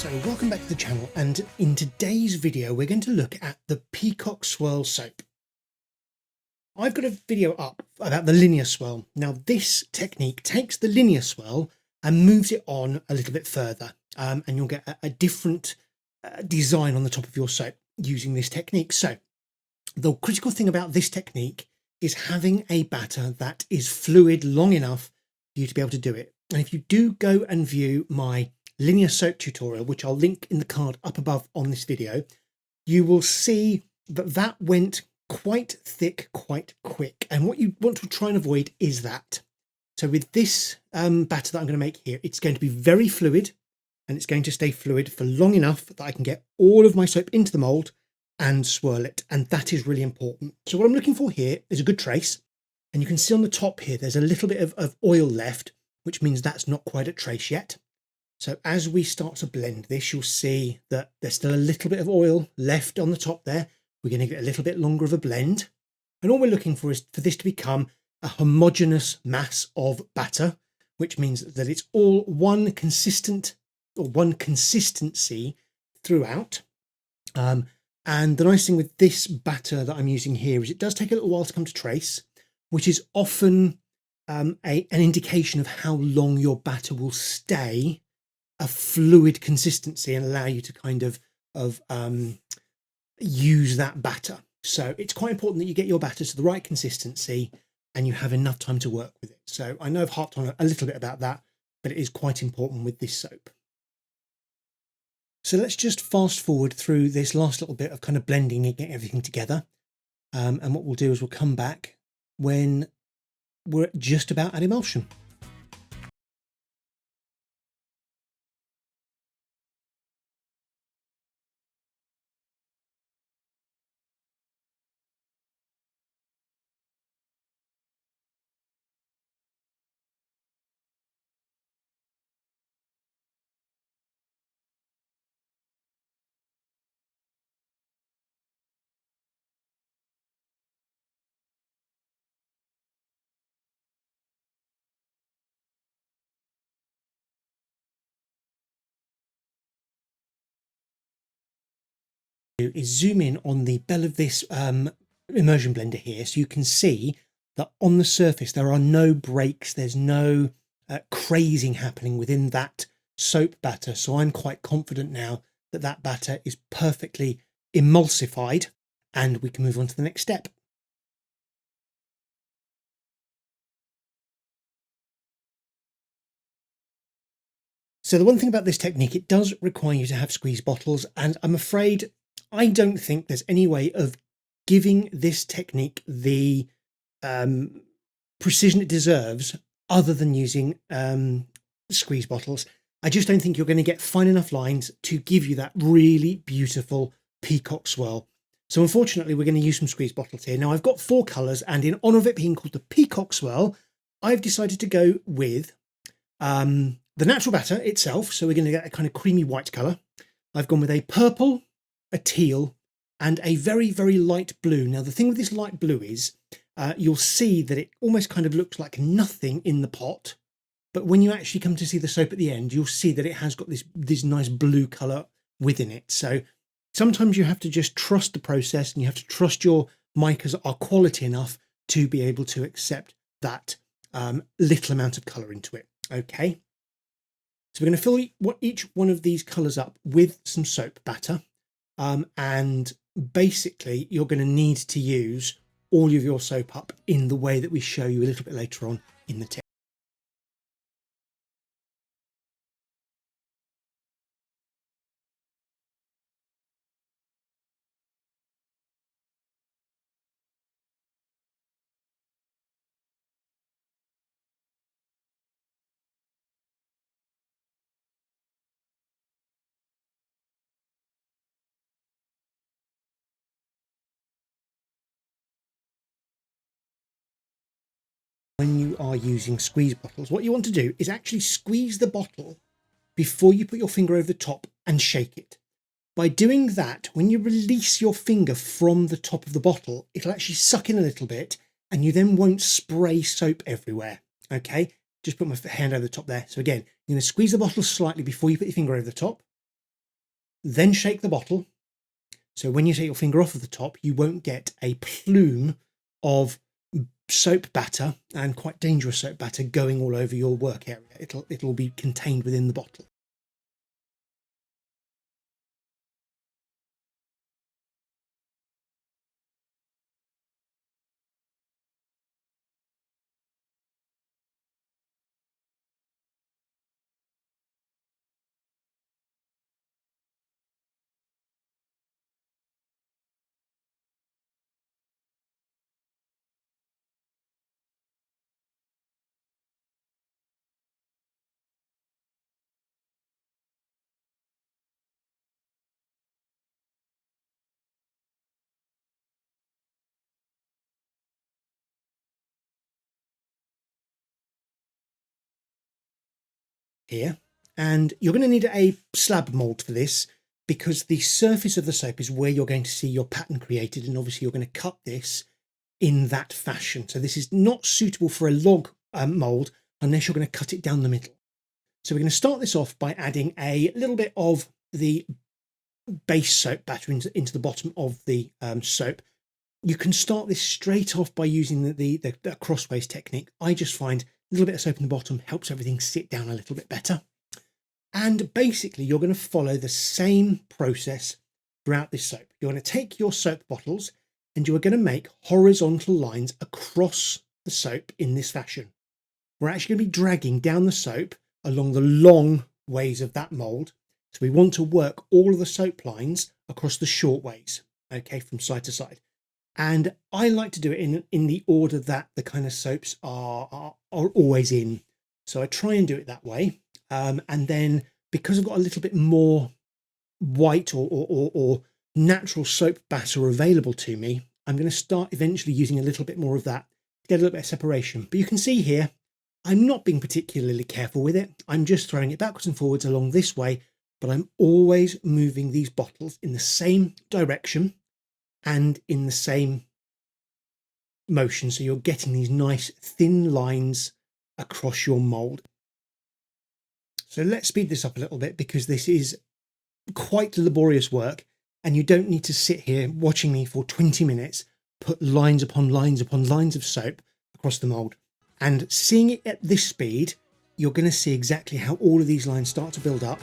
So welcome back to the channel, and in today's video we're going to look at the Peacock Swirl Soap. I've got a video up about the linear swirl. Now this technique takes the linear swirl and moves it on a little bit further, and you'll get a different design on the top of your soap using this technique. So the critical thing about this technique is having a batter that is fluid long enough for you to be able to do it. And if you do go and view my linear soap tutorial, which I'll link in the card up above on this video, you will see that that went quite thick quite quick, and what you want to try and avoid is that. So with this batter that I'm going to make here, it's going to be very fluid, and it's going to stay fluid for long enough that I can get all of my soap into the mold and swirl it, and that is really important. So what I'm looking for here is a good trace, and you can see on the top here there's a little bit of oil left, which means that's not quite a trace yet. So as we start to blend this, you'll see that there's still a little bit of oil left on the top there. We're going to get a little bit longer of a blend. And all we're looking for is for this to become a homogeneous mass of batter, which means that it's all one consistent or one consistency throughout. And the nice thing with this batter that I'm using here is it does take a little while to come to trace, which is often an indication of how long your batter will stay a fluid consistency and allow you to kind of use that batter. So it's quite important that you get your batter to the right consistency and you have enough time to work with it. So I know I've harped on a little bit about that, but it is quite important with this soap. So let's just fast forward through this last little bit of kind of blending and getting everything together. And what we'll do is we'll come back when we're just about at emulsion. Is zoom in on the bell of this immersion blender here, so you can see that on the surface there are no breaks, there's no crazing happening within that soap batter. So I'm quite confident now that that batter is perfectly emulsified and we can move on to the next step. So the one thing about this technique, it does require you to have squeeze bottles, and I'm afraid I don't think there's any way of giving this technique the precision it deserves other than using squeeze bottles. I just don't think you're going to get fine enough lines to give you that really beautiful peacock swirl. So unfortunately, we're going to use some squeeze bottles here. Now I've got 4 colours, and in honour of it being called the peacock swirl, I've decided to go with the natural batter itself. So we're going to get a kind of creamy white colour. I've gone with a purple, a teal, and a very, very light blue. Now, the thing with this light blue is you'll see that it almost kind of looks like nothing in the pot. But when you actually come to see the soap at the end, you'll see that it has got this nice blue colour within it. So sometimes you have to just trust the process, and you have to trust your micas are quality enough to be able to accept that little amount of colour into it. Okay. So we're going to fill each one of these colours up with some soap batter. And basically you're going to need to use all of your soap up in the way that we show you a little bit later on in the tip. When you are using squeeze bottles, what you want to do is actually squeeze the bottle before you put your finger over the top and shake it. By doing that, when you release your finger from the top of the bottle, it'll actually suck in a little bit, and you then won't spray soap everywhere. Okay, just put my hand over the top there. So again, you're going to squeeze the bottle slightly before you put your finger over the top. Then shake the bottle. So when you take your finger off of the top, you won't get a plume of soap batter, and quite dangerous soap batter, going all over your work area. It'll be contained within the bottle. Here, and you're going to need a slab mold for this, because the surface of the soap is where you're going to see your pattern created, and obviously you're going to cut this in that fashion. So this is not suitable for a log mold unless you're going to cut it down the middle. So we're going to start this off by adding a little bit of the base soap batter into the bottom of the soap. You can start this straight off by using the crossways technique. I just find a little bit of soap in the bottom helps everything sit down a little bit better. And basically you're going to follow the same process throughout this soap. You're going to take your soap bottles and you are going to make horizontal lines across the soap in this fashion. We're actually going to be dragging down the soap along the long ways of that mold. So we want to work all of the soap lines across the short ways, okay, from side to side. And I like to do it in the order that the kind of soaps are always in. So I try and do it that way. And then because I've got a little bit more white or natural soap batter available to me, I'm going to start eventually using a little bit more of that to get a little bit of separation. But you can see here, I'm not being particularly careful with it. I'm just throwing it backwards and forwards along this way, but I'm always moving these bottles in the same direction and in the same motion, so you're getting these nice thin lines across your mold. So let's speed this up a little bit, because this is quite laborious work and you don't need to sit here watching me for 20 minutes put lines upon lines upon lines of soap across the mold. And seeing it at this speed, you're going to see exactly how all of these lines start to build up.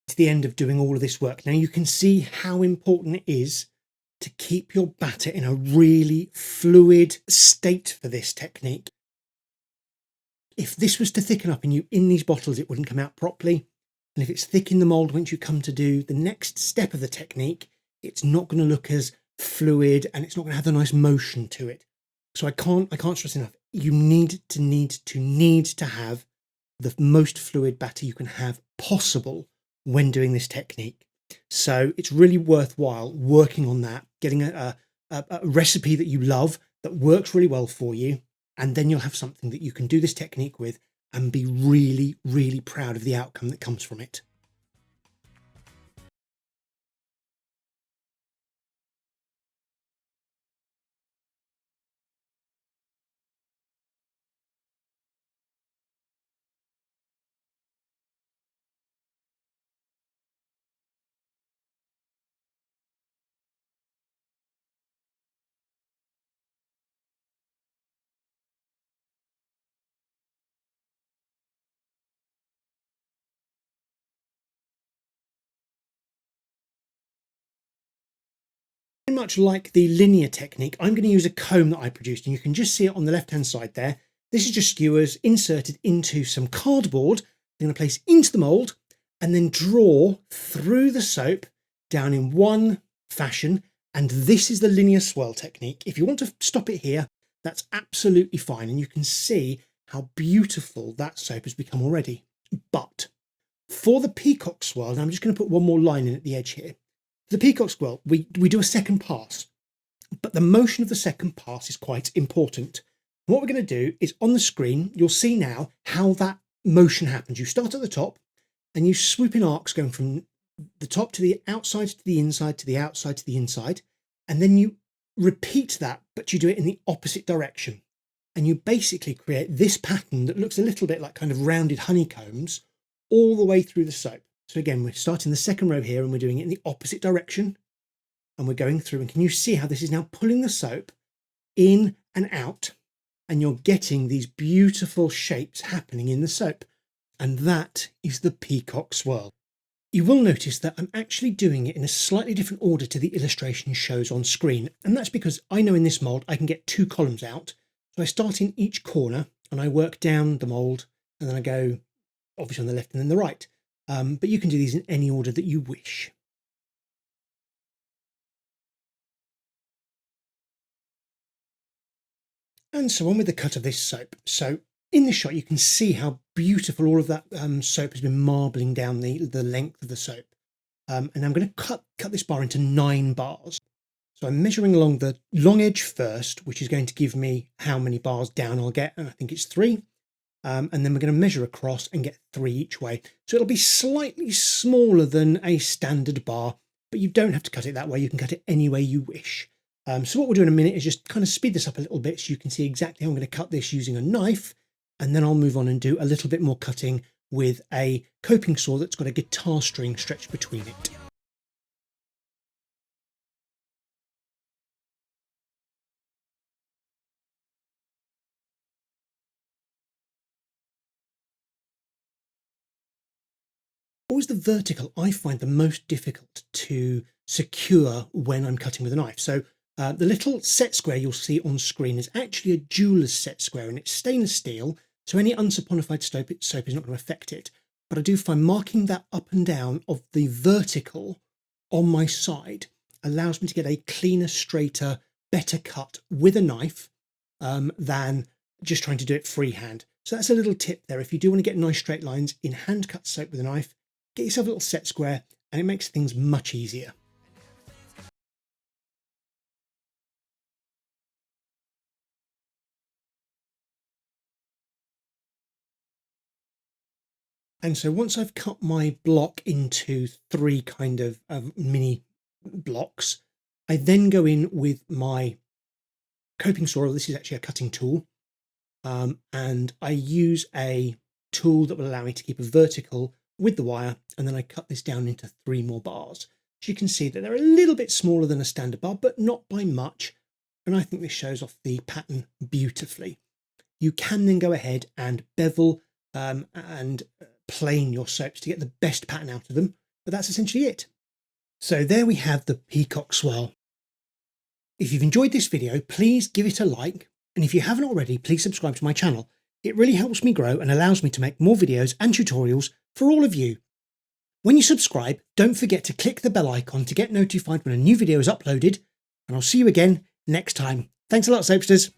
To the end of doing all of this work. Now you can see how important it is to keep your batter in a really fluid state for this technique. If this was to thicken up in these bottles, it wouldn't come out properly. And if it's thick in the mold, once you come to do the next step of the technique, it's not going to look as fluid and it's not going to have the nice motion to it. So I can't stress enough. You need to have the most fluid batter you can have possible when doing this technique. So it's really worthwhile working on that, getting a recipe that you love, that works really well for you, and then you'll have something that you can do this technique with and be really, really proud of the outcome that comes from it. much like the linear technique, I'm going to use a comb that I produced, and you can just see it on the left hand side there. This is just skewers inserted into some cardboard. I'm going to place into the mould and then draw through the soap down in one fashion. And this is the linear swirl technique. If you want to stop it here, that's absolutely fine. And you can see how beautiful that soap has become already. But for the Peacock Swirl, and I'm just going to put one more line in at the edge here. The Peacock Swirl, we do a second pass, but the motion of the second pass is quite important. What we're going to do is on the screen, you'll see now how that motion happens. You start at the top and you swoop in arcs going from the top to the outside to the inside to the outside to the inside. And then you repeat that, but you do it in the opposite direction. And you basically create this pattern that looks a little bit like kind of rounded honeycombs all the way through the soap. So again, we're starting the second row here and we're doing it in the opposite direction. And we're going through, and can you see how this is now pulling the soap in and out? And you're getting these beautiful shapes happening in the soap. And that is the Peacock Swirl. You will notice that I'm actually doing it in a slightly different order to the illustration shows on screen. And that's because I know in this mould I can get 2 columns out. So I start in each corner and I work down the mould, and then I go obviously on the left and then the right. But you can do these in any order that you wish. And so on with the cut of this soap. So in this shot, you can see how beautiful all of that soap has been marbling down the length of the soap. And I'm going to cut this bar into 9 bars. So I'm measuring along the long edge first, which is going to give me how many bars down I'll get. And I think it's 3. And then we're going to measure across and get 3 each way. So it'll be slightly smaller than a standard bar, but you don't have to cut it that way. You can cut it any way you wish. So what we'll do in a minute is just kind of speed this up a little bit so you can see exactly how I'm going to cut this using a knife. And then I'll move on and do a little bit more cutting with a coping saw that's got a guitar string stretched between it. Always the vertical I find the most difficult to secure when I'm cutting with a knife. So the little set square you'll see on screen is actually a jeweler's set square, and it's stainless steel, so any unsaponified soap is not going to affect it. But I do find marking that up and down of the vertical on my side allows me to get a cleaner, straighter, better cut with a knife than just trying to do it freehand. So that's a little tip there. If you do want to get nice straight lines in hand cut soap with a knife, get yourself a little set square and it makes things much easier. And so once I've cut my block into 3 kind of mini blocks, I then go in with my coping saw. This is actually a cutting tool. And I use a tool that will allow me to keep a vertical with the wire, and then I cut this down into 3 more bars. So you can see that they're a little bit smaller than a standard bar, but not by much. And I think this shows off the pattern beautifully. You can then go ahead and bevel and plane your soaps to get the best pattern out of them, but that's essentially it. So there we have the Peacock Swirl. If you've enjoyed this video, please give it a like, and if you haven't already, please subscribe to my channel. It really helps me grow and allows me to make more videos and tutorials for all of you. When you subscribe, don't forget to click the bell icon to get notified when a new video is uploaded, and I'll see you again next time. Thanks a lot, Soapsters.